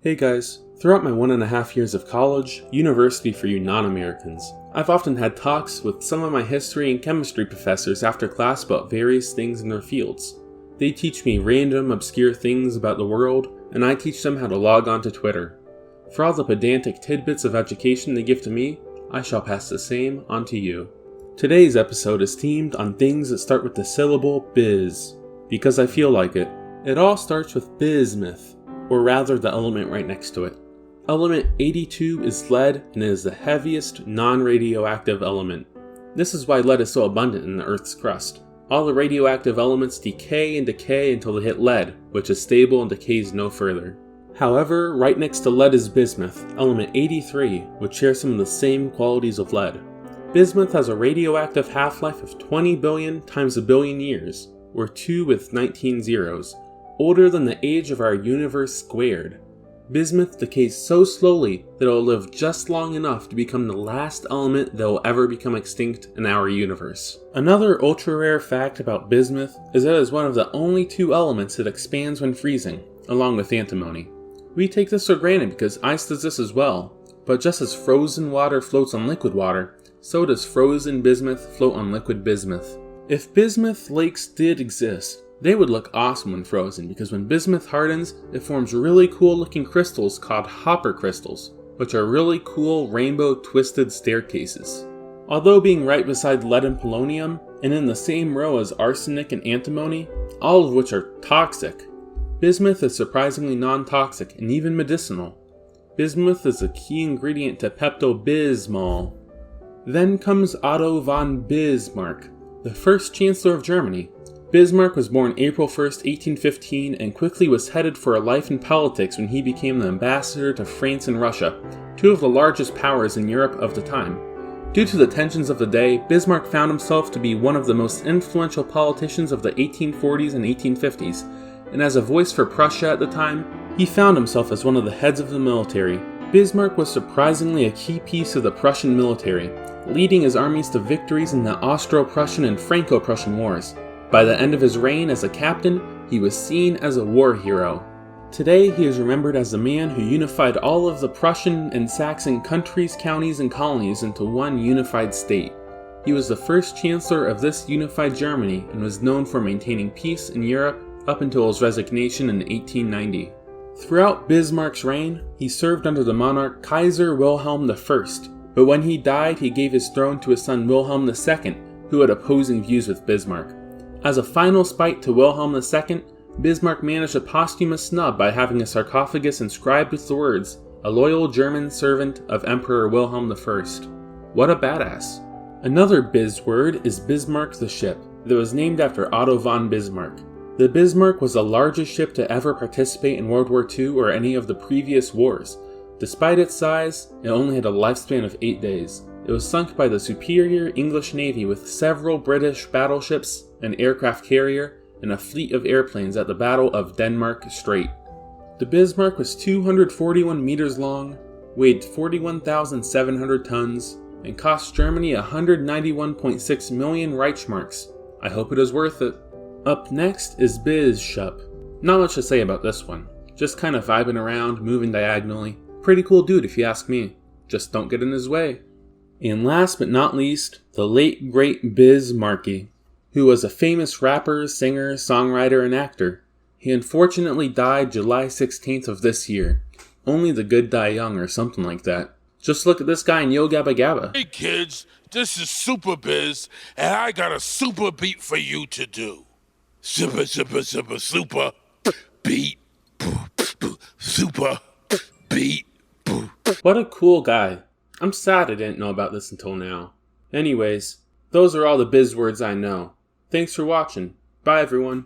Hey guys, throughout my 1.5 years of college, university for you non-Americans, I've often had talks with some of my history and chemistry professors after class about various things in their fields. They teach me random, obscure things about the world, and I teach them how to log on to Twitter. For all the pedantic tidbits of education they give to me, I shall pass the same on to you. Today's episode is themed on things that start with the syllable BIZ, because I feel like it. It all starts with bismuth, or rather the element right next to it. Element 82 is lead and it is the heaviest non-radioactive element. This is why lead is so abundant in the Earth's crust. All the radioactive elements decay and decay until they hit lead, which is stable and decays no further. However, right next to lead is bismuth, element 83, which shares some of the same qualities of lead. Bismuth has a radioactive half-life of 20 billion times a billion years, or 2 with 19 zeros, older than the age of our universe squared. Bismuth decays so slowly that it will live just long enough to become the last element that will ever become extinct in our universe. Another ultra-rare fact about bismuth is that it is one of the only 2 elements that expands when freezing, along with antimony. We take this for granted because ice does this as well, but just as frozen water floats on liquid water, so does frozen bismuth float on liquid bismuth. If bismuth lakes did exist, they would look awesome when frozen because when bismuth hardens, it forms really cool looking crystals called hopper crystals, which are really cool rainbow twisted staircases. Although being right beside lead and polonium, and in the same row as arsenic and antimony, all of which are toxic, bismuth is surprisingly non-toxic and even medicinal. Bismuth is a key ingredient to Pepto-Bismol. Then comes Otto von Bismarck, the first Chancellor of Germany. Bismarck was born April 1st, 1815, and quickly was headed for a life in politics when he became the ambassador to France and Russia, 2 of the largest powers in Europe of the time. Due to the tensions of the day, Bismarck found himself to be one of the most influential politicians of the 1840s and 1850s, and as a voice for Prussia at the time, he found himself as one of the heads of the military. Bismarck was surprisingly a key piece of the Prussian military, leading his armies to victories in the Austro-Prussian and Franco-Prussian wars. By the end of his reign as a captain, he was seen as a war hero. Today, he is remembered as the man who unified all of the Prussian and Saxon countries, counties, and colonies into one unified state. He was the first chancellor of this unified Germany and was known for maintaining peace in Europe up until his resignation in 1890. Throughout Bismarck's reign, he served under the monarch Kaiser Wilhelm I, but when he died, he gave his throne to his son Wilhelm II, who had opposing views with Bismarck. As a final spite to Wilhelm II, Bismarck managed a posthumous snub by having a sarcophagus inscribed with the words, "A loyal German servant of Emperor Wilhelm I." What a badass. Another Biz word is Bismarck the ship, that was named after Otto von Bismarck. The Bismarck was the largest ship to ever participate in World War II or any of the previous wars. Despite its size, it only had a lifespan of 8 days. It was sunk by the superior English Navy with several British battleships, an aircraft carrier, and a fleet of airplanes at the Battle of Denmark Strait. The Bismarck was 241 meters long, weighed 41,700 tons, and cost Germany 191.6 million Reichsmarks. I hope it is worth it. Up next is BIZ. Not much to say about this one. Just kind of vibing around, moving diagonally. Pretty cool dude if you ask me. Just don't get in his way. And last but not least, the late great Biz Markie, who was a famous rapper, singer, songwriter, and actor. He unfortunately died July 16th of this year. Only the good die young or something like that. Just look at this guy in Yo Gabba Gabba. Hey kids, this is Super Biz, and I got a super beat for you to do. Super beat. Super beat. What a cool guy. I'm sad I didn't know about this until now. Anyways, those are all the biz words I know. Thanks for watching. Bye everyone.